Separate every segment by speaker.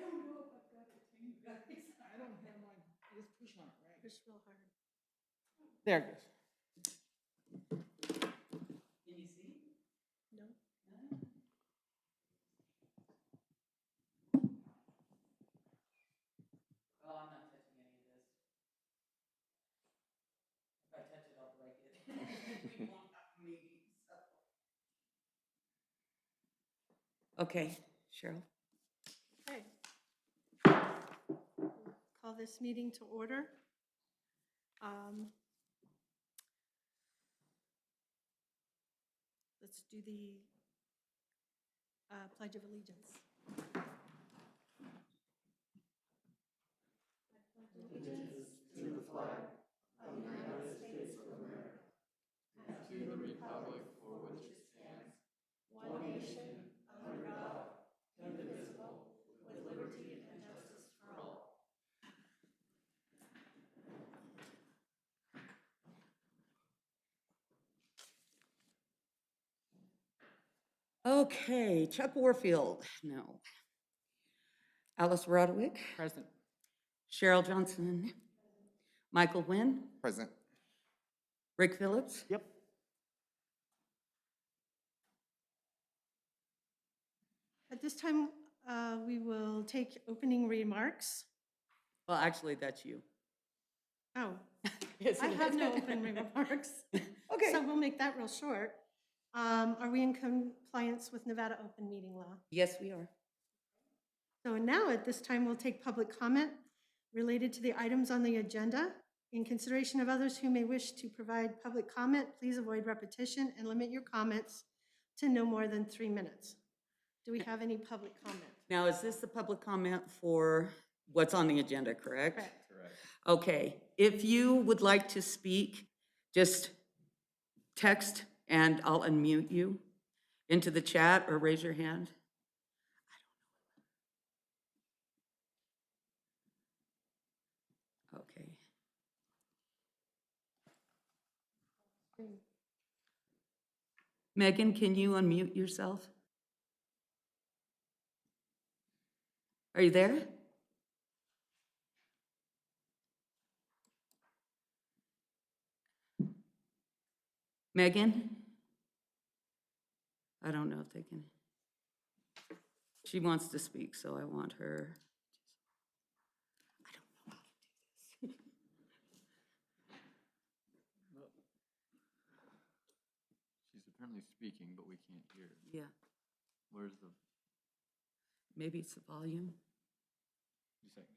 Speaker 1: don't know if I've got it to you guys. I don't have mine. Just push on it, right?
Speaker 2: Push real hard.
Speaker 1: There it goes.
Speaker 3: Can you see?
Speaker 2: No.
Speaker 3: Oh, I'm not touching any of this. If I touch it, I'll break it. We won't have a meeting, so. Okay, Cheryl.
Speaker 2: Okay. Call this meeting to order. Let's do the Pledge of Allegiance.
Speaker 4: Allegiance to the flag of the United States of America and to the republic for which it stands, one nation, under God, indivisible, with liberty and justice for all.
Speaker 3: Okay, Chuck Warfield, no. Alice Roderick,
Speaker 1: Present.
Speaker 3: Cheryl Johnson, Michael Wynn,
Speaker 4: Present.
Speaker 3: Rick Phillips.
Speaker 1: Yep.
Speaker 2: At this time, we will take opening remarks.
Speaker 3: Well, actually, that's you.
Speaker 2: Oh,
Speaker 3: Yes,
Speaker 2: I
Speaker 3: it
Speaker 2: have
Speaker 3: is.
Speaker 2: no opening remarks.
Speaker 3: Okay.
Speaker 2: So we'll make that real short. Are we in compliance with Nevada open meeting law?
Speaker 3: Yes, we are.
Speaker 2: So now at this time, we'll take public comment related to the items on the agenda. In consideration of others who may wish to provide public comment, please avoid repetition and limit your comments to no more than 3 minutes. Do we have any public comment?
Speaker 3: Now, is this the public comment for what's on the agenda, correct?
Speaker 2: Correct.
Speaker 3: Okay, if you would like to speak, just text and I'll unmute you into the chat or raise your hand. Okay. Megan, can you unmute yourself? Are you there? Megan? I don't know if they can. She wants to speak, so I want her. I don't know how to do this.
Speaker 5: She's apparently speaking, but we can't hear.
Speaker 3: Yeah,
Speaker 5: Where's the,
Speaker 3: maybe it's the volume.
Speaker 5: just a second.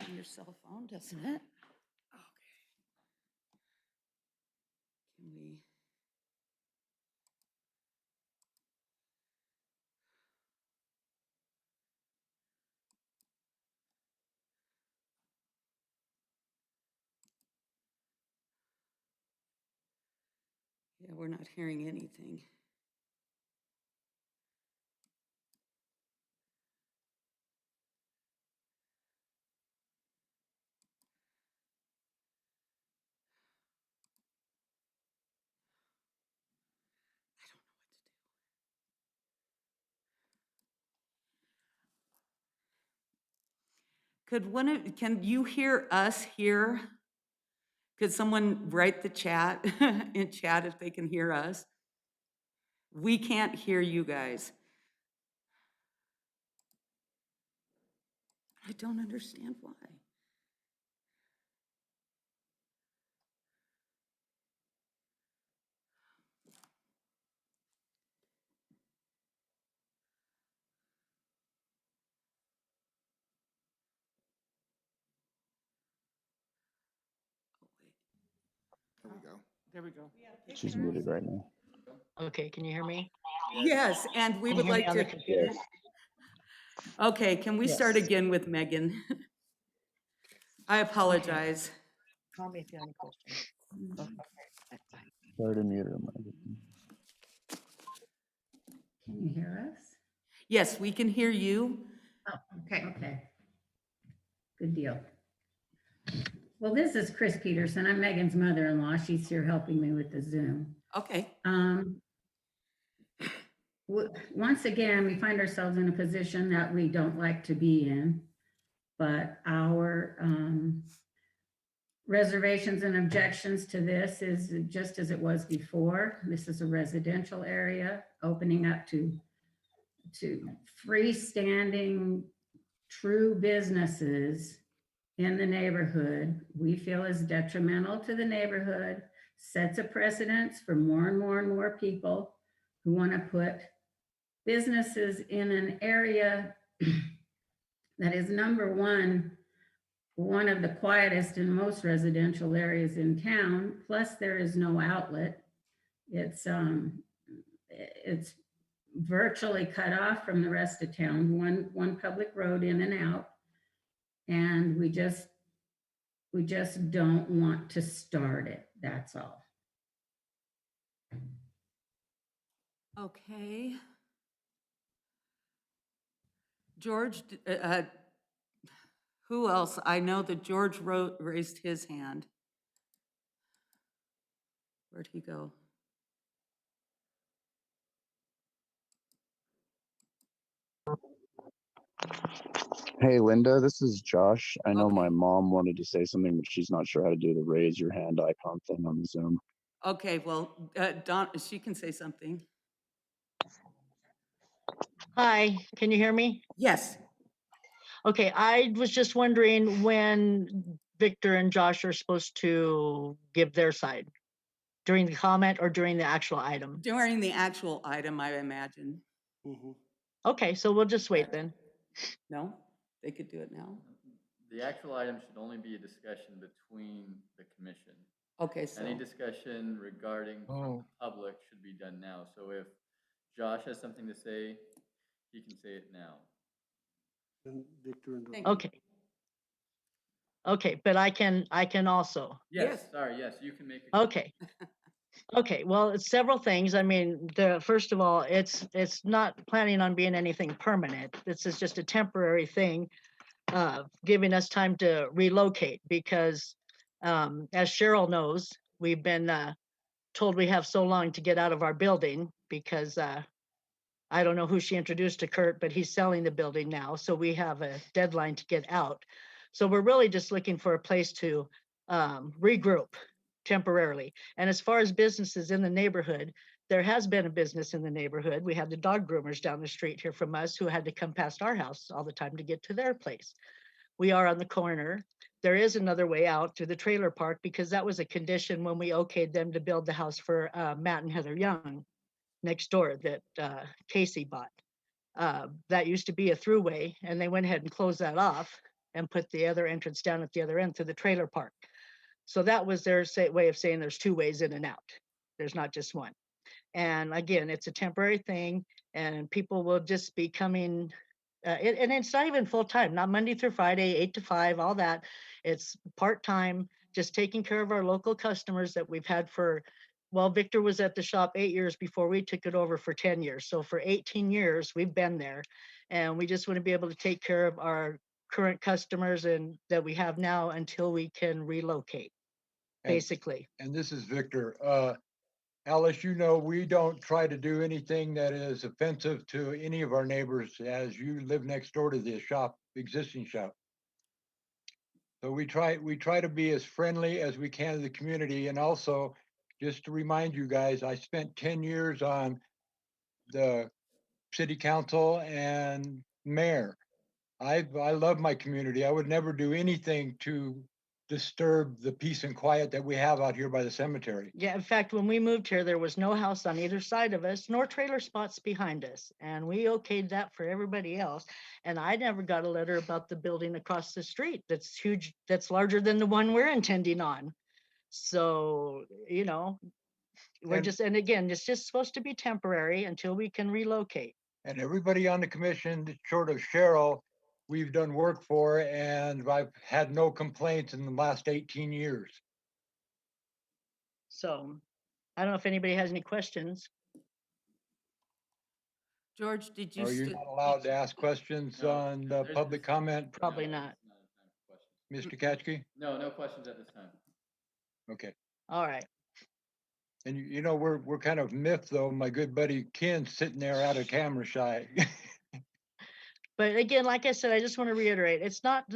Speaker 3: on your cell phone, doesn't it? Okay. Can we? Yeah, we're not hearing anything. I don't know what to do. Can you hear us here? Could someone write the chat in chat if they can hear us? We can't hear you guys. I don't understand why. Oh, wait.
Speaker 4: There we go.
Speaker 1: There we go.
Speaker 6: She's muted right now.
Speaker 7: Okay, can you hear me?
Speaker 3: Yes, and we
Speaker 7: Can you
Speaker 3: would
Speaker 7: hear me
Speaker 3: like
Speaker 7: on the
Speaker 3: to.
Speaker 7: computer?
Speaker 3: Okay, can we start
Speaker 7: Yes.
Speaker 3: again with Megan? I apologize.
Speaker 7: Call me if you have any questions. Okay.
Speaker 6: Try to mute her. Megan.
Speaker 8: Can you hear us?
Speaker 3: Yes, we can hear you.
Speaker 8: Oh, okay. Good deal. Well, this is Chris Peterson. I'm Megan's mother-in-law. She's here helping me with the Zoom.
Speaker 3: Okay,
Speaker 8: Once again, we find ourselves in a position that we don't like to be in, but our reservations and objections to this is just as it was before. This is a residential area opening up to freestanding, true businesses in the neighborhood, we feel is detrimental to the neighborhood, sets a precedence for more and more and more people who want to put businesses in an area that is, number one of the quietest and most residential areas in town. Plus, there is no outlet. It's virtually cut off from the rest of town. One public road in and out, and we just don't want to start it. That's all.
Speaker 3: okay. George, who else? I know that George raised his hand. Where'd he go?
Speaker 6: Hey, Linda, this is Josh. I know
Speaker 3: Okay.
Speaker 6: my mom wanted to say something, but she's not sure how to do the raise your hand icon thing on the Zoom.
Speaker 3: Okay, well, Dawn, she can say something.
Speaker 7: Hi, can you hear me?
Speaker 3: Yes.
Speaker 7: Okay, I was just wondering when Victor and Josh are supposed to give their side. During the comment or during the actual item?
Speaker 3: During the actual item, I imagine.
Speaker 7: Okay, so we'll just wait then.
Speaker 3: No? They could do it now?
Speaker 5: The actual item should only be a discussion between the commission.
Speaker 3: Okay, so,
Speaker 5: Any discussion regarding from the public should be done now. So if Josh has something to say, he can say it now.
Speaker 3: thank you.
Speaker 7: Okay. Okay, but I can also.
Speaker 5: Yes,
Speaker 3: Yes.
Speaker 5: sorry, yes, you can make a.
Speaker 7: Okay. Okay, well, it's several things. I mean, first of all, it's not planning on being anything permanent. This is just a temporary thing, giving us time to relocate because, as Cheryl knows, we've been told we have so long to get out of our building because I don't know who she introduced to Kurt, but he's selling the building now. So we have a deadline to get out. So we're really just looking for a place to regroup temporarily. And as far as businesses in the neighborhood, there has been a business in the neighborhood. We had the dog groomers down the street here from us who had to come past our house all the time to get to their place. We are on the corner. There is another way out through the trailer park because that was a condition when we okayed them to build the house for Matt and Heather Young next door that Casey bought. That used to be a throughway and they went ahead and closed that off. and put the other entrance down at the other end through the trailer park. So that was their way of saying there's 2 ways in and out. There's not just one. And again, it's a temporary thing, and people will just be coming, and it's not even full-time, not Monday through Friday, 8 to 5, all that. It's part-time, just taking care of our local customers that we've had for, well, Victor was at the shop 8 years before we took it over for 10 years. So for 18 years, we've been there. And we just want to be able to take care of our current customers and that we have now until we can relocate, basically.
Speaker 9: And this is Victor. Alice, you know, we don't try to do anything that is offensive to any of our neighbors as you live next door to the shop, existing shop. So we try to be as friendly as we can to the community. And also, just to remind you guys, I spent 10 years on the city council and mayor. I love my community. I would never do anything to disturb the peace and quiet that we have out here by the cemetery.
Speaker 7: Yeah, in fact, when we moved here, there was no house on either side of us, nor trailer spots behind us. And we okayed that for everybody else. And I never got a letter about the building across the street that's huge, that's larger than the one we're intending on. So, you know, we're
Speaker 9: And-
Speaker 7: just, and again, it's just supposed to be temporary until we can relocate.
Speaker 9: And everybody on the commission, short of Cheryl, we've done work for, and I've had no complaints in the last 18 years.
Speaker 7: So I don't know if anybody has any questions.
Speaker 3: George, did you?
Speaker 9: Are you not allowed to ask questions
Speaker 5: No,
Speaker 9: on the
Speaker 5: there's-
Speaker 9: public comment,
Speaker 7: Probably
Speaker 5: No,
Speaker 7: not.
Speaker 5: it's not a time for questions.
Speaker 9: Mr. Katchke?
Speaker 5: No, no questions at this time.
Speaker 9: Okay.
Speaker 7: All right.
Speaker 9: And you know, we're kind of miffed though. My good buddy Ken's sitting there out of camera shy.
Speaker 7: But again, like I said, I just want to reiterate, it's not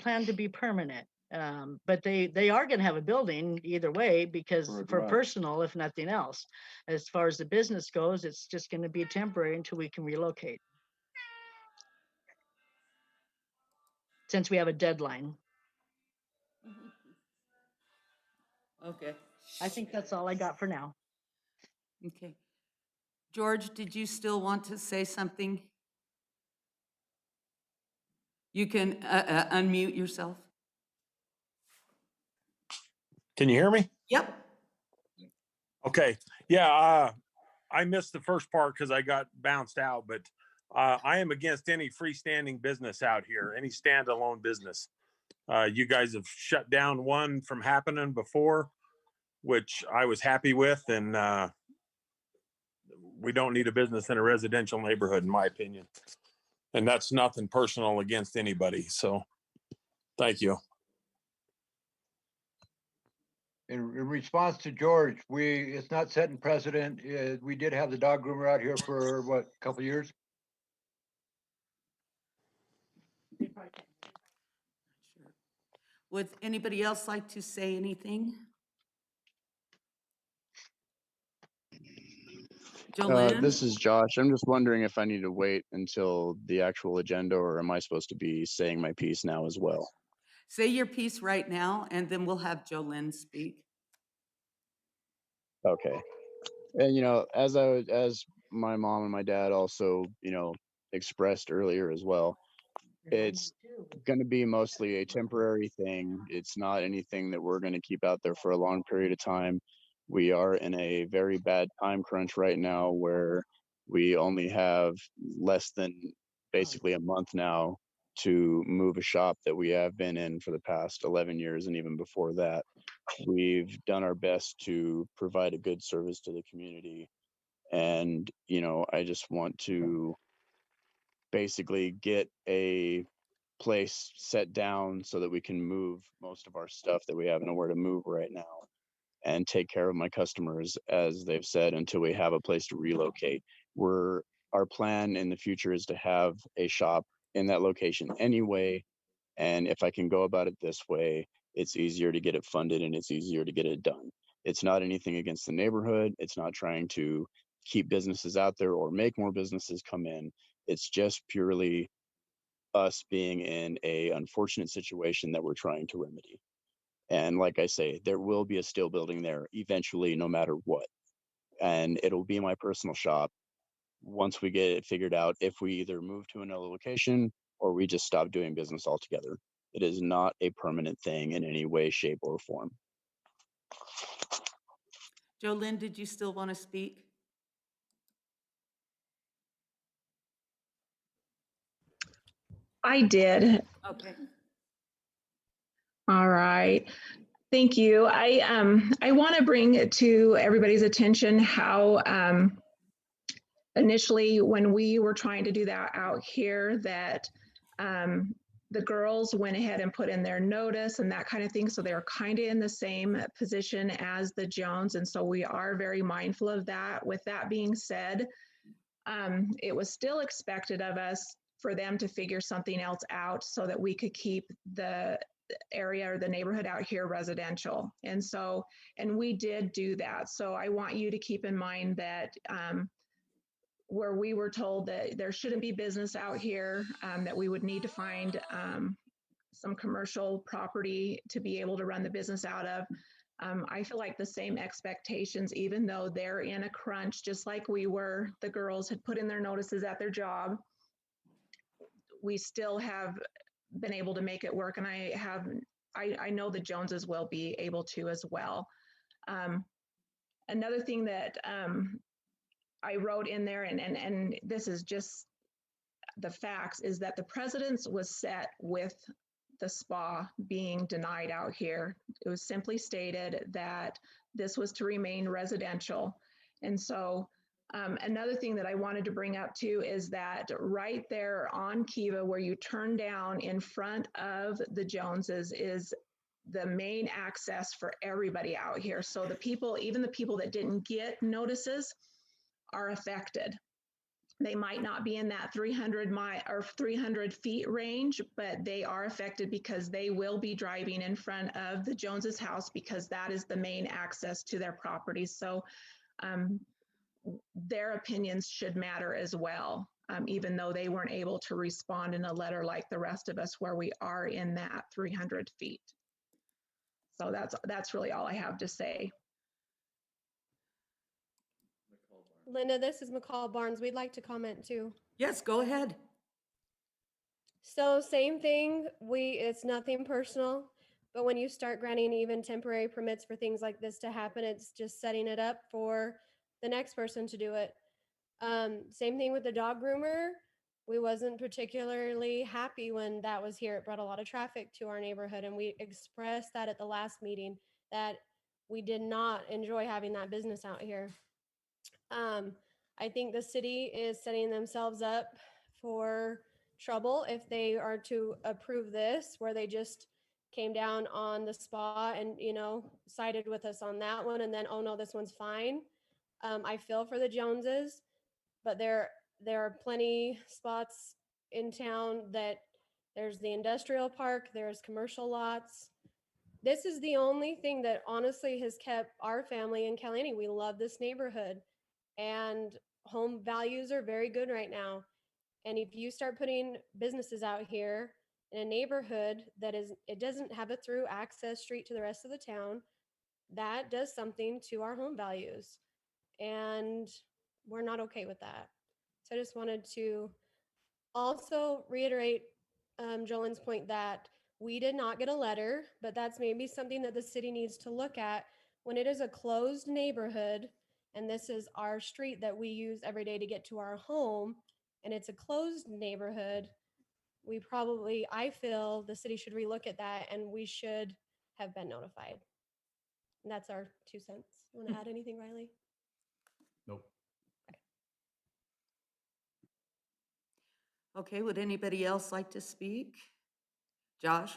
Speaker 7: planned to be permanent. But they are going to have a building either way because
Speaker 9: For a
Speaker 7: for
Speaker 9: garage.
Speaker 7: personal, if nothing else. As far as the business goes, it's just going to be temporary until we can relocate. Since we have a deadline.
Speaker 3: Okay,
Speaker 7: I think that's all I got for now.
Speaker 3: okay. George, did you still want to say something? You can unmute yourself.
Speaker 10: Can you hear me?
Speaker 3: Yep.
Speaker 10: Okay. Yeah, I missed the first part because I got bounced out, but I am against any freestanding business out here, any standalone business. You guys have shut down one from happening before, which I was happy with, and we don't need a business in a residential neighborhood, in my opinion. And that's nothing personal against anybody. So thank you.
Speaker 9: In response to George, it's not setting precedent. We did have the dog groomer out here for what, a couple of years?
Speaker 3: Sure. Would anybody else like to say anything? Jolene?
Speaker 6: This is Josh. I'm just wondering if I need to wait until the actual agenda, or am I supposed to be saying my piece now as well?
Speaker 3: Say your piece right now, and then we'll have Jolene speak.
Speaker 6: Okay. And you know, as my mom and my dad also, you know, expressed earlier as well, it's going to be mostly a temporary thing. It's not anything that we're going to keep out there for a long period of time. We are in a very bad time crunch right now where we only have less than basically a month now to move a shop that we have been in for the past 11 years. And even before that, we've done our best to provide a good service to the community. And, you know, I just want to basically get a place set down so that we can move most of our stuff that we have nowhere to move right now, and take care of my customers, as they've said, until we have a place to relocate. Our plan in the future is to have a shop in that location anyway. And if I can go about it this way, it's easier to get it funded and it's easier to get it done. It's not anything against the neighborhood. It's not trying to keep businesses out there or make more businesses come in. It's just purely us being in a unfortunate situation that we're trying to remedy. And like I say, there will be a steel building there eventually, no matter what. And it'll be my personal shop once we get it figured out. If we either move to another location or we just stop doing business altogether. It is not a permanent thing in any way, shape, or form.
Speaker 3: Jolynn, did you still want to speak?
Speaker 11: I did.
Speaker 3: Okay.
Speaker 11: All right. Thank you. I want to bring to everybody's attention how initially when we were trying to do that out here that the girls went ahead and put in their notice and that kind of thing. So they're kind of in the same position as the Jones. And so we are very mindful of that. With that being said, it was still expected of us for them to figure something else out so that we could keep the area or the neighborhood out here residential. And so, and we did do that. So I want you to keep in mind that where we were told that there shouldn't be business out here, that we would need to find some commercial property to be able to run the business out of. I feel like the same expectations, even though they're in a crunch, just like we were, the girls had put in their notices at their job. We still have been able to make it work. And I know the Joneses will be able to as well. Another thing that I wrote in there, and this is just the facts, is that the precedence was set with the spa being denied out here. It was simply stated that this was to remain residential. And so another thing that I wanted to bring up too is that right there on Kiva, where you turn down in front of the Joneses, is the main access for everybody out here. So the people, even the people that didn't get notices, are affected. They might not be in that 300 feet range, but they are affected because they will be driving in front of the Joneses house because that is the main access to their properties. So their opinions should matter as well, even though they weren't able to respond in a letter like the rest of us where we are in that 300 feet. So that's really all I have to say.
Speaker 12: Linda, this is McCall Barnes. We'd like to comment too.
Speaker 3: Yes, go ahead.
Speaker 12: So same thing, it's nothing personal, but when you start granting even temporary permits for things like this to happen, it's just setting it up for the next person to do it. Same thing with the dog groomer. We wasn't particularly happy when that was here. It brought a lot of traffic to our neighborhood, and we expressed that at the last meeting that we did not enjoy having that business out here. I think the city is setting themselves up for trouble if they are to approve this, where they just came down on the spa and, you know, sided with us on that one. And then, oh no, this one's fine. I feel for the Joneses, but there are plenty spots in town that there's the industrial park, there's commercial lots. This is the only thing that honestly has kept our family in Caliente. We love this neighborhood. And home values are very good right now. And if you start putting businesses out here in a neighborhood it doesn't have a through access street to the rest of the town, that does something to our home values. And we're not okay with that. So I just wanted to also reiterate Jolynn's point that we did not get a letter, but that's maybe something that the city needs to look at when it is a closed neighborhood. And this is our street that we use every day to get to our home, and it's a closed neighborhood. I feel the city should relook at that, and we should have been notified. And that's our 2 cents. You want to add anything, Riley?
Speaker 4: Nope.
Speaker 3: Okay, would anybody else like to speak? Josh?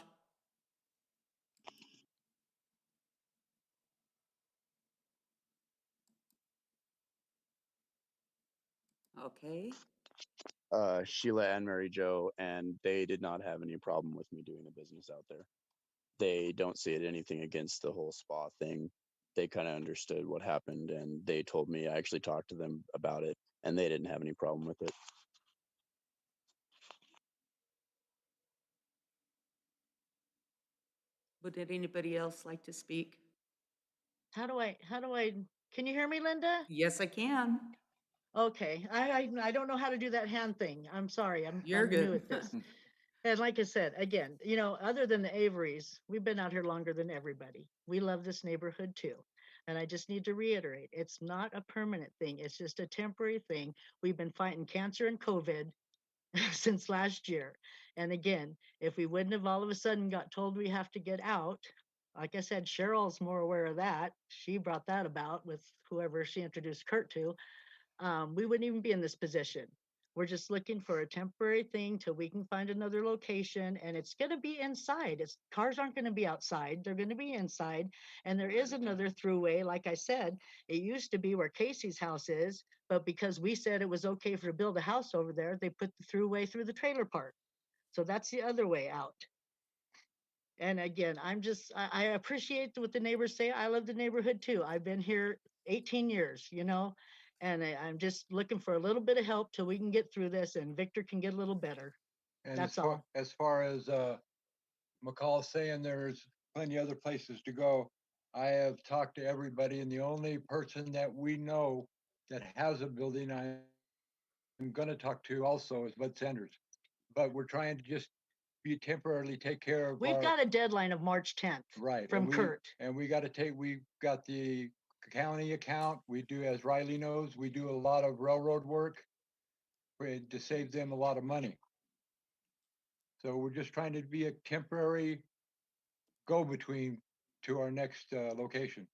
Speaker 3: Okay.
Speaker 6: Sheila and Mary Jo, and they did not have any problem with me doing a business out there. They don't see it anything against the whole spa thing. They kind of understood what happened, and they told me, I actually talked to them about it, and they didn't have any problem with it.
Speaker 3: Would anybody else like to speak?
Speaker 7: How do I, can you hear me, Linda?
Speaker 3: Yes, I can.
Speaker 7: Okay, I don't know how to do that hand thing. I'm sorry, I'm
Speaker 3: You're
Speaker 7: new
Speaker 3: good.
Speaker 7: at this. And like I said, again, you know, other than the Averys, we've been out here longer than everybody. We love this neighborhood too. And I just need to reiterate, it's not a permanent thing. It's just a temporary thing. We've been fighting cancer and COVID since last year. And again, if we wouldn't have all of a sudden got told we have to get out, like I said, Cheryl's more aware of that. She brought that about with whoever she introduced Kurt to. We wouldn't even be in this position. We're just looking for a temporary thing till we can find another location, and it's going to be inside. Cars aren't going to be outside. They're going to be inside. And there is another throughway. Like I said, it used to be where Casey's house is, but because we said it was okay for to build a house over there, they put the throughway through the trailer park. So that's the other way out. And again, I appreciate what the neighbors say. I love the neighborhood too. I've been here 18 years, you know, and I'm just looking for a little bit of help till we can get through this and Victor can get a little better.
Speaker 9: And
Speaker 7: That's all.
Speaker 9: as far as McCall saying there's plenty other places to go, I have talked to everybody, and the only person that we know that has a building I'm gonna talk to also is Bud Sanders. But we're trying to just be temporarily take care of
Speaker 7: We've
Speaker 9: our,
Speaker 7: got a deadline of March 10th
Speaker 9: right.
Speaker 7: from Kurt.
Speaker 9: And we we've got the county account. We do, as Riley knows, we do a lot of railroad work to save them a lot of money. So we're just trying to be a temporary go-between to our next location.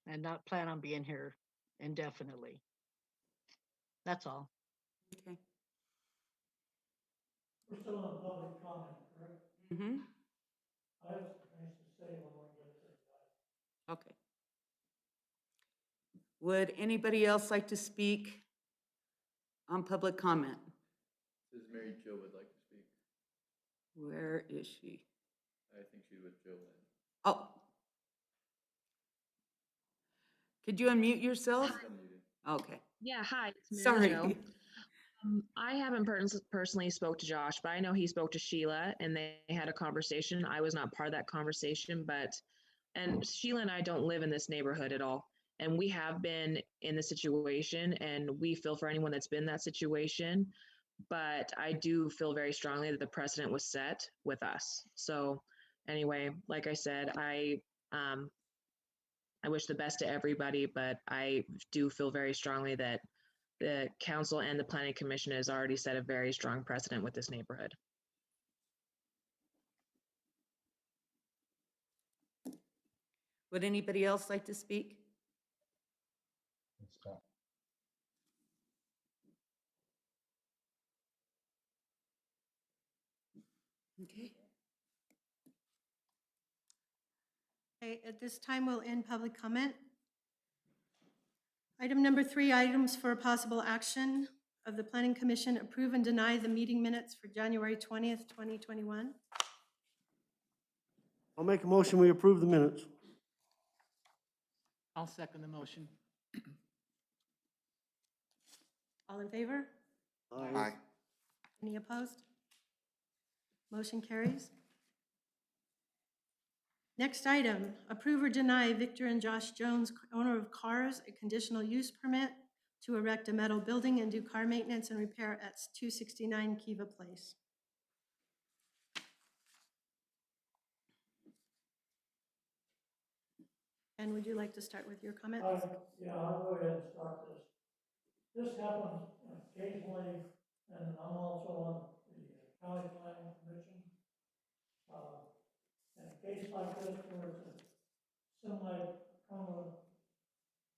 Speaker 7: And not plan on being here indefinitely. That's all.
Speaker 3: Okay.
Speaker 4: We're still in public comment, correct?
Speaker 3: Mm-hmm.
Speaker 4: I have some things to say when we get to that.
Speaker 3: Okay. Would anybody else like to speak on public comment?
Speaker 5: Says Mary Jo would like to speak.
Speaker 3: Where is she?
Speaker 5: I think she's with Joe then.
Speaker 3: Oh. Could you unmute yourself?
Speaker 5: Unmuted.
Speaker 3: Okay.
Speaker 13: Yeah, hi. It's Mary Jo.
Speaker 3: Sorry.
Speaker 13: I haven't personally spoke to Josh, but I know he spoke to Sheila and they had a conversation. I was not part of that conversation, and Sheila and I don't live in this neighborhood at all. And we have been in the situation and we feel for anyone that's been in that situation. But I do feel very strongly that the precedent was set with us. So anyway, like I said, I wish the best to everybody, but I do feel very strongly that the council and the planning commission has already set a very strong precedent with this neighborhood.
Speaker 3: Would anybody else like to speak? Okay.
Speaker 2: Okay, at this time, we'll end public comment. Item number 3, items for possible action of the Planning Commission, approve and deny the meeting minutes for January 20th, 2021.
Speaker 14: I'll make a motion, we approve the minutes.
Speaker 1: I'll second the motion.
Speaker 2: All in favor?
Speaker 14: Aye.
Speaker 2: Any opposed? Motion carries. Next item, approve or deny Victor and Josh Jones, owner of Cars, a conditional use permit to erect a metal building and do car maintenance and repair at 269 Kiva Place. And would you like to start with your comments?
Speaker 4: Yeah, I'll go ahead and start this. This happens occasionally, and I'm also on the county planning commission. In a case like this where it's a semi-permanent,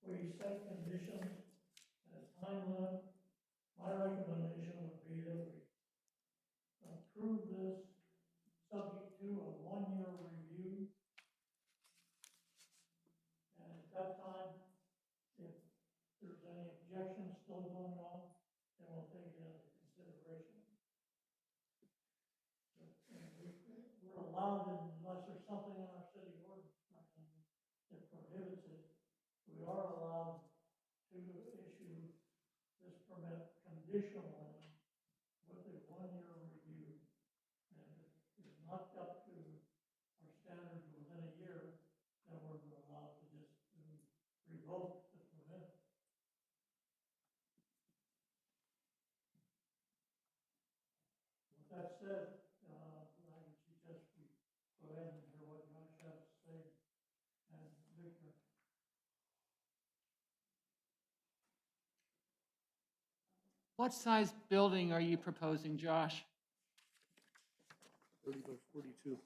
Speaker 4: we set conditions and a time limit, my recommendation would be that we approve this subject to a 1-year review. And at that time, if there's any objections still going on, then we'll take it into consideration. And we're allowed, unless there's something in our city ordinance that prohibits it, we are allowed to issue this permit conditionally with a 1-year review. And if it's not up to our standards within a year, then we're allowed to just revoke the permit. said, I would suggest we go ahead and hear what Josh has to say. And Victor.
Speaker 1: What size building are you proposing, Josh?
Speaker 14: 30 by 42.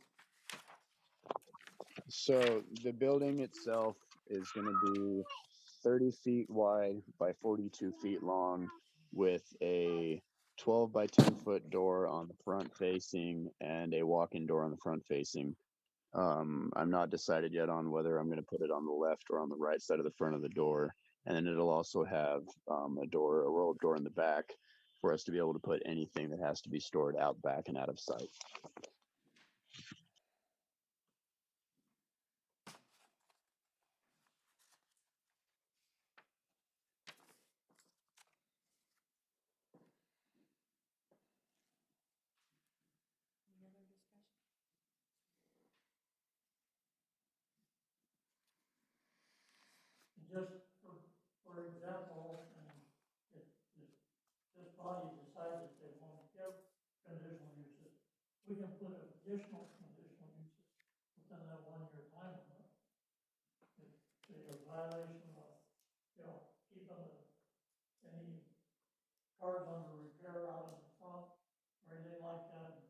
Speaker 6: So the building itself is going to be 30 feet wide by 42 feet long with a 12 by 10 foot door on the front facing and a walk-in door on the front facing. I'm not decided yet on whether I'm going to put it on the left or on the right side of the front of the door. And then it'll also have a roll-up door in the back for us to be able to put anything that has to be stored out back and out of sight.
Speaker 4: Just for example, if this body decides that they want to give conditional uses, we can put additional conditional uses within that 1 year time limit. If there's a violation of, keeping any cars under repair out in the front or anything like that,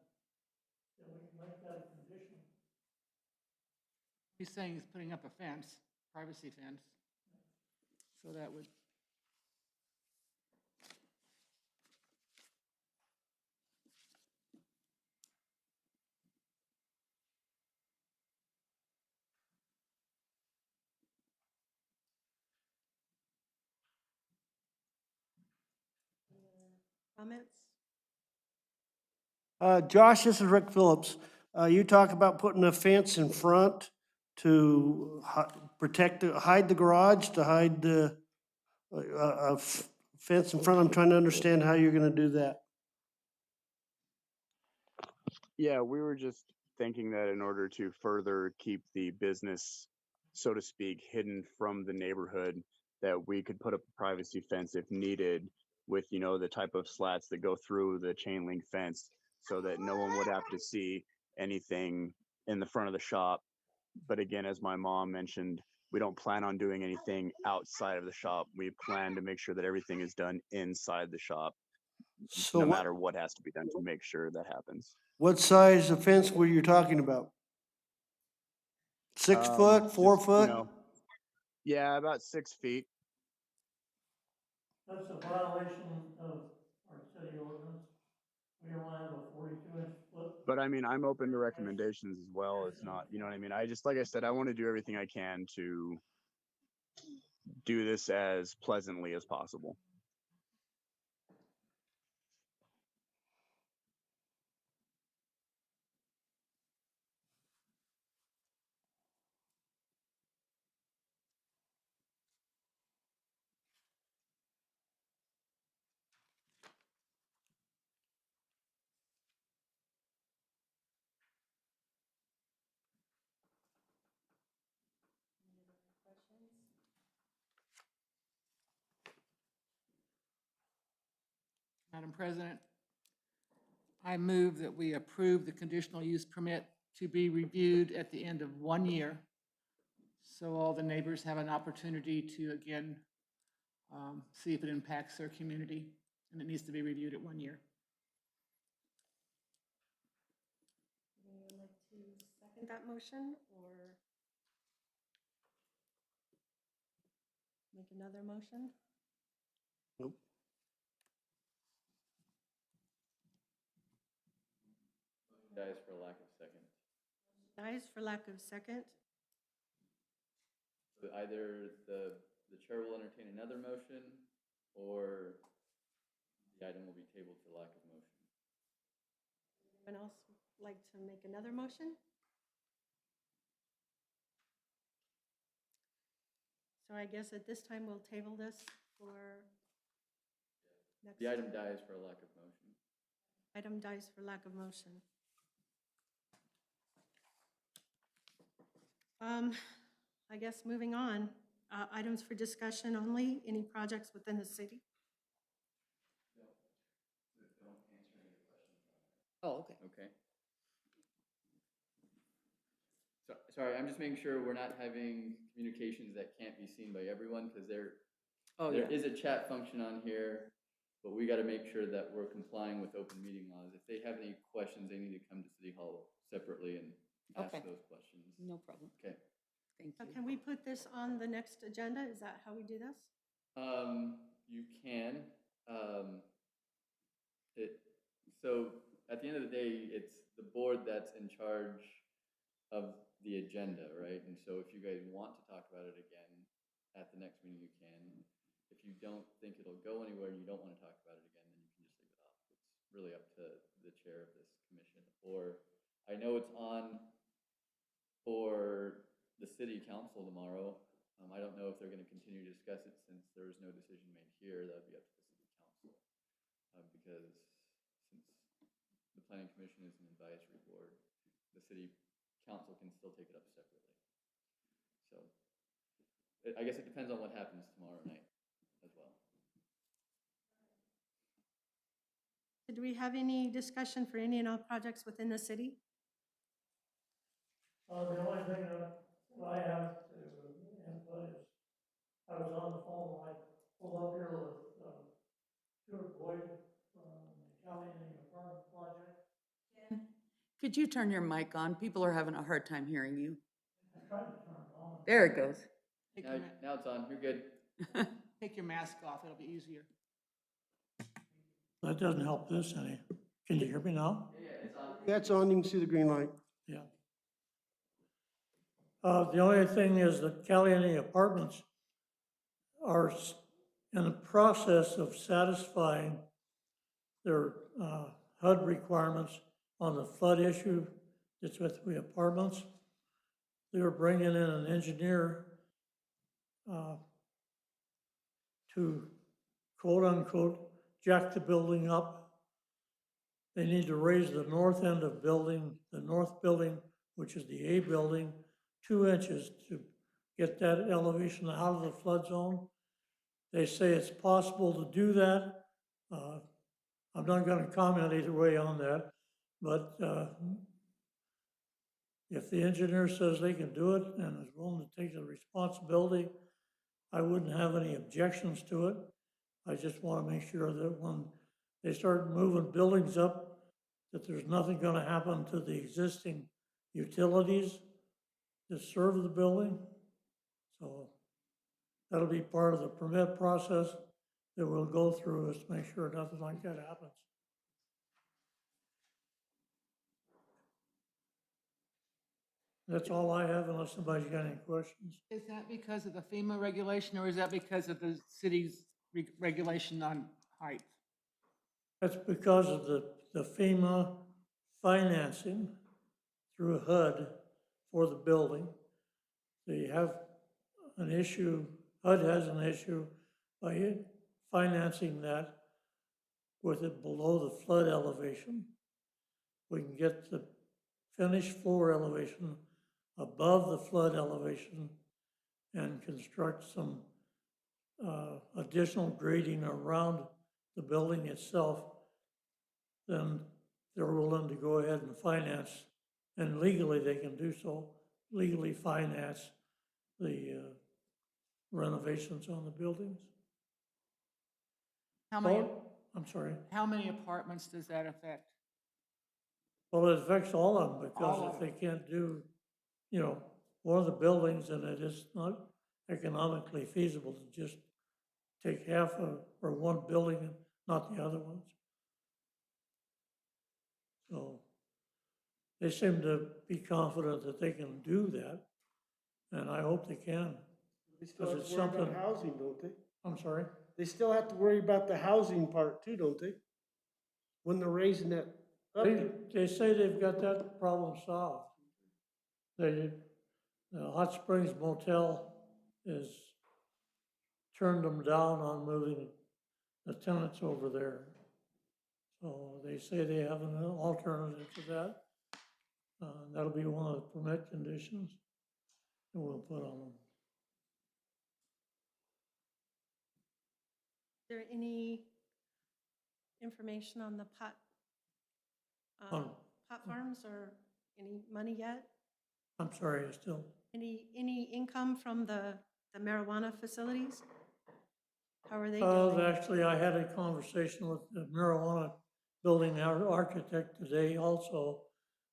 Speaker 4: then we can make that a condition.
Speaker 1: He's saying he's putting up a fence, privacy fence. So that would,
Speaker 2: Comments?
Speaker 14: Josh, this is Rick Phillips. You talk about putting a fence in front to hide the garage, to hide the fence in front. I'm trying to understand how you're gonna do that.
Speaker 6: Yeah, we were just thinking that in order to further keep the business, so to speak, hidden from the neighborhood, that we could put up a privacy fence if needed with, the type of slats that go through the chain link fence so that no one would have to see anything in the front of the shop. But again, as my mom mentioned, we don't plan on doing anything outside of the shop. We plan to make sure that everything is done inside the shop,
Speaker 14: So
Speaker 6: no matter what has to be done to make sure that happens.
Speaker 14: what size of fence were you talking about? 6 foot, 4
Speaker 6: Just,
Speaker 14: foot?
Speaker 6: Yeah, about 6 feet.
Speaker 4: That's a violation of our city ordinance. We don't have a 42-inch split.
Speaker 6: But I mean, I'm open to recommendations as well. It's not, you know what I mean? Like I said, I want to do everything I can to do this as pleasantly as possible.
Speaker 1: Madam President, I move that we approve the conditional use permit to be reviewed at the end of 1 year. So all the neighbors have an opportunity to, again, see if it impacts their community, and it needs to be reviewed at 1 year.
Speaker 2: Would you like to second that motion or make another motion?
Speaker 14: Nope.
Speaker 5: Dies for lack of second.
Speaker 2: Dies for lack of second.
Speaker 5: So either the chair will entertain another motion, or the item will be tabled for lack of motion.
Speaker 2: Anyone else like to make another motion? So I guess at this time, we'll table this for next.
Speaker 5: The item dies for a lack of motion.
Speaker 2: Item dies for lack of motion. I guess moving on, items for discussion only, any projects within the city?
Speaker 3: Oh, okay.
Speaker 5: Okay. So, sorry, I'm just making sure we're not having communications that can't be seen by everyone, because there
Speaker 3: Oh,
Speaker 5: there
Speaker 3: yeah.
Speaker 5: is a chat function on here, but we gotta make sure that we're complying with open meeting laws. If they have any questions, they need to come to City Hall separately and ask
Speaker 3: Okay.
Speaker 5: those questions.
Speaker 3: No problem.
Speaker 5: Okay.
Speaker 3: Thank
Speaker 2: So
Speaker 3: you.
Speaker 2: can we put this on the next agenda? Is that how we do this?
Speaker 5: You can, so at the end of the day, it's the board that's in charge of the agenda, right? And so if you guys want to talk about it again at the next meeting, you can. If you don't think it'll go anywhere and you don't want to talk about it again, then you can just leave it off. It's really up to the chair of this commission. Or I know it's on for the city council tomorrow. I don't know if they're going to continue to discuss it since there was no decision made here. That would be up to the city council. Because since the planning commission is an advisory board, the city council can still take it up separately. So I guess it depends on what happens tomorrow night as well.
Speaker 2: Do we have any discussion for any and all projects within the city?
Speaker 15: The only thing that I have to input is, I was on the phone, I pulled up here with, Stuart Boyd from the County and the Apartment Project.
Speaker 3: Could you turn your mic on? People are having a hard time hearing you.
Speaker 15: I tried to turn it on.
Speaker 3: There it goes.
Speaker 1: Take
Speaker 5: Now,
Speaker 1: your
Speaker 5: now it's on. You're good.
Speaker 1: Take your mask off, it'll be easier.
Speaker 15: That doesn't help this any. Can you hear me now?
Speaker 5: Yeah, it's on.
Speaker 14: Yeah, it's on, you can see the green light.
Speaker 15: Yeah. The only thing is that Caliente Apartments are in the process of satisfying their HUD requirements on the flood issue that's with the apartments. They were bringing in an engineer to quote unquote jack the building up. They need to raise the north end of the north building, which is the A building, 2 inches to get that elevation out of the flood zone. They say it's possible to do that. I'm not going to comment either way on that, but if the engineer says they can do it and is willing to take the responsibility, I wouldn't have any objections to it. I just want to make sure that when they start moving buildings up, that there's nothing going to happen to the existing utilities that serve the building. So that'll be part of the permit process that we'll go through, is to make sure nothing like that happens. That's all I have, unless somebody's got any questions.
Speaker 1: Is that because of the FEMA regulation, or is that because of the city's regulation on height?
Speaker 15: That's because of the FEMA financing through HUD for the building. They have an issue, HUD has an issue by financing that with it below the flood elevation. We can get the finished floor elevation above the flood elevation and construct some additional grading around the building itself. Then they're willing to go ahead and finance, and legally they can do so, legally finance the renovations on the buildings.
Speaker 1: How many,
Speaker 15: I'm sorry.
Speaker 1: how many apartments does that affect?
Speaker 15: Well, it affects all of them,
Speaker 1: All
Speaker 15: because
Speaker 1: of
Speaker 15: if they can't do, one of the buildings, and it is not economically feasible to just take half of, or one building and not the other ones. So they seem to be confident that they can do that, and I hope they can.
Speaker 14: They still
Speaker 15: Because
Speaker 14: have
Speaker 15: it's
Speaker 14: to worry about
Speaker 15: something.
Speaker 14: housing, don't they?
Speaker 15: I'm sorry?
Speaker 14: They still have to worry about the housing part too, don't they? When they're raising that up.
Speaker 15: They say they've got that problem solved. The Hot Springs Motel has turned them down on moving the tenants over there. So they say they have an alternative to that. That'll be one of the permit conditions that we'll put on them.
Speaker 2: Is there any information on the pot
Speaker 15: On-
Speaker 2: pot farms or any money yet?
Speaker 15: I'm sorry, I still,
Speaker 2: Any income from the marijuana facilities? How are they
Speaker 15: oh,
Speaker 2: doing?
Speaker 15: actually, I had a conversation with the marijuana building architect today also,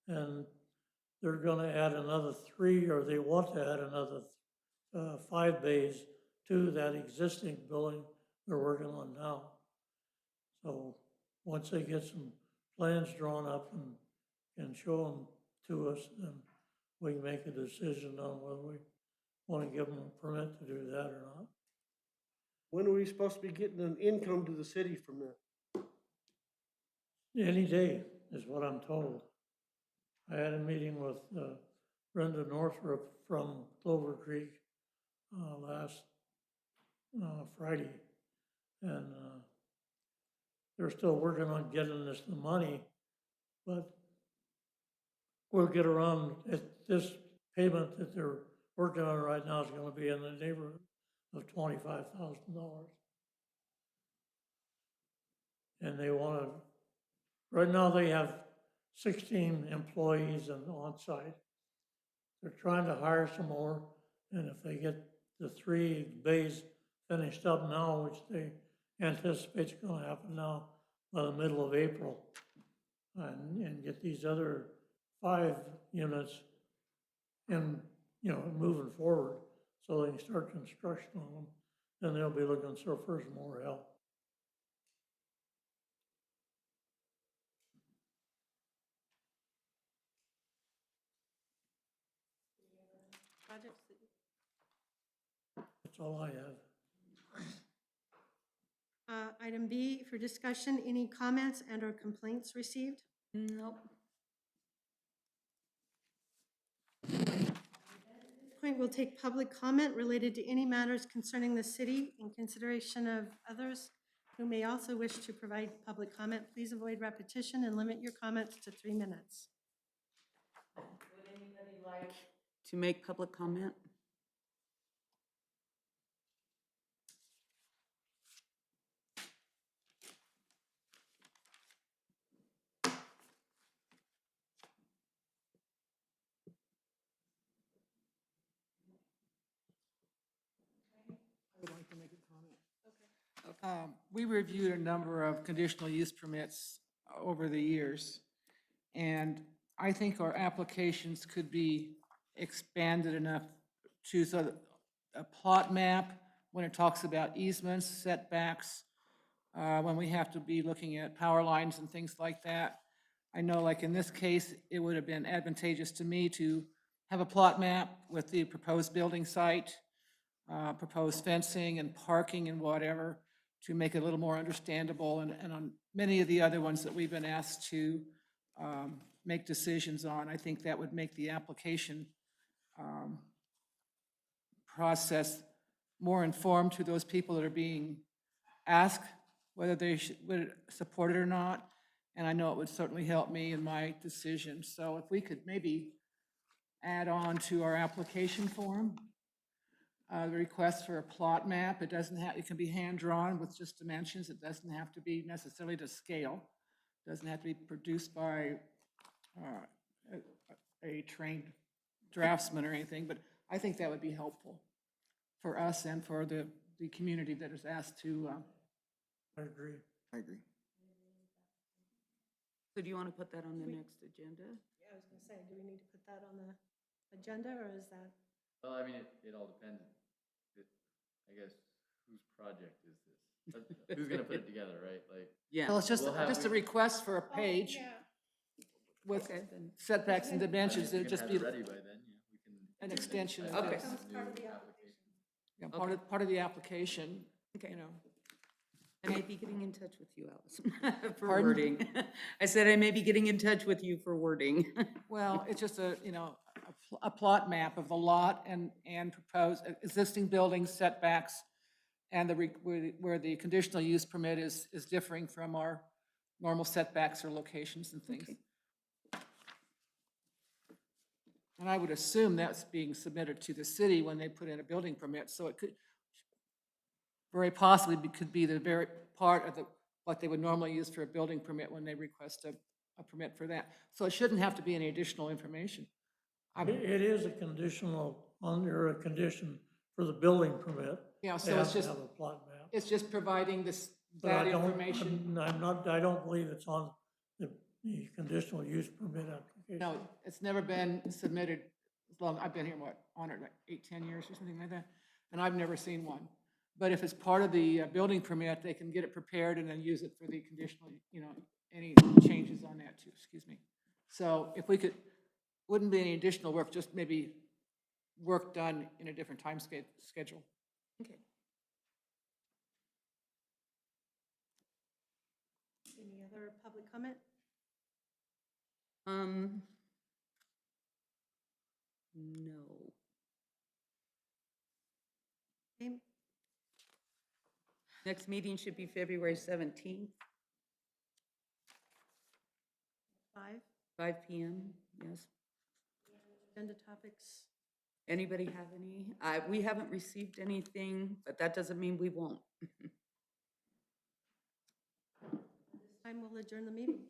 Speaker 15: and they're gonna add another 3, or they want to add another 5 bays to that existing building they're working on now. So, once they get some plans drawn up and show them to us, then we can make a decision on whether we want to give them a permit to do that or not.
Speaker 14: When are we supposed to be getting an income to the city from that?
Speaker 15: Any day is what I'm told. I had a meeting with Brenda Northrup from Clover Creek last Friday. And they're still working on getting us the money, but we'll get around it. This payment that they're working on right now is gonna be in the neighborhood of $25,000. And they wanna, right now they have 16 employees on site. They're trying to hire some more, and if they get the 3 bays finished up now, which they anticipate is gonna happen now by the middle of April, and get these other 5 units in, moving forward, so they can start construction on them, then they'll be looking for some more help.
Speaker 2: Projects that
Speaker 15: That's all I have.
Speaker 2: Item B for discussion, any comments and/or complaints received?
Speaker 3: Nope.
Speaker 2: Point will take public comment related to any matters concerning the city in consideration of others who may also wish to provide public comment. Please avoid repetition and limit your comments to 3 minutes.
Speaker 3: Would anybody like to make public comment?
Speaker 1: I would like to make a comment. We reviewed a number of conditional use permits over the years, and I think our applications could be expanded enough to, so that a plot map, when it talks about easements, setbacks, when we have to be looking at power lines and things like that. I know, like in this case, it would have been advantageous to me to have a plot map with the proposed building site, proposed fencing and parking and whatever, to make it a little more understandable. And on many of the other ones that we've been asked to make decisions on, I think that would make the application process more informed to those people that are being asked whether they would support it or not. And I know it would certainly help me in my decision. So if we could maybe add on to our application form, the request for a plot map. It doesn't have, it can be hand-drawn with just dimensions. It doesn't have to be necessarily to scale. It doesn't have to be produced by a trained draftsman or anything, but I think that would be helpful for us and for the community that is asked to.
Speaker 15: I agree.
Speaker 1: I agree.
Speaker 3: So do you want to put that on the next agenda?
Speaker 2: Yeah, I was gonna say, do we need to put that on the agenda, or is that?
Speaker 5: Well, I mean, it all depends. I guess, whose project is this? Who's gonna put it together, right? Like,
Speaker 3: Yeah.
Speaker 1: Well, it's just,
Speaker 5: We'll have-
Speaker 1: just a request for a page with
Speaker 3: Okay, then.
Speaker 1: setbacks and dimensions.
Speaker 5: if
Speaker 1: It'd
Speaker 5: you
Speaker 1: just
Speaker 5: can
Speaker 1: be
Speaker 5: have it ready by then, yeah, we can.
Speaker 1: an extension of
Speaker 3: Okay.
Speaker 1: this.
Speaker 2: Becomes part of the
Speaker 5: application.
Speaker 1: Yeah, part of the application,
Speaker 3: Okay.
Speaker 1: you know.
Speaker 3: I may be getting in touch with you, Allison, for
Speaker 1: Pardon?
Speaker 3: wording. I said I may be getting in touch with you for wording.
Speaker 1: Well, it's just a plot map of the lot and proposed existing buildings, setbacks, and where the conditional use permit is differing from our normal setbacks or locations and things.
Speaker 3: Okay.
Speaker 1: And I would assume that's being submitted to the city when they put in a building permit, so it could very possibly could be the very part of what they would normally use for a building permit when they request a a permit for that. So it shouldn't have to be any additional information.
Speaker 15: It is a conditional, under a condition for the building permit.
Speaker 1: Yeah,
Speaker 15: They
Speaker 1: so it's
Speaker 15: have to
Speaker 1: just,
Speaker 15: have a plot map.
Speaker 1: it's just providing this,
Speaker 15: But
Speaker 1: that
Speaker 15: I don't,
Speaker 1: information.
Speaker 15: I'm not, I don't believe it's on the conditional use permit application.
Speaker 1: No, it's never been submitted as long, I've been here, what, on it like 8, 10 years or something like that, and I've never seen one. But if it's part of the building permit, they can get it prepared and then use it for the conditional, you know, any changes on that too, excuse me. So if we could, wouldn't be any additional work, just maybe work done in a different time schedule.
Speaker 3: Okay.
Speaker 2: Any other public comment?
Speaker 3: No.
Speaker 2: Okay,
Speaker 3: Next meeting should be February 17th,
Speaker 2: 5,
Speaker 3: 5 PM, yes.
Speaker 2: agenda topics.
Speaker 3: Anybody have any? We haven't received anything, but that doesn't mean we won't.
Speaker 2: This time we'll adjourn the meeting.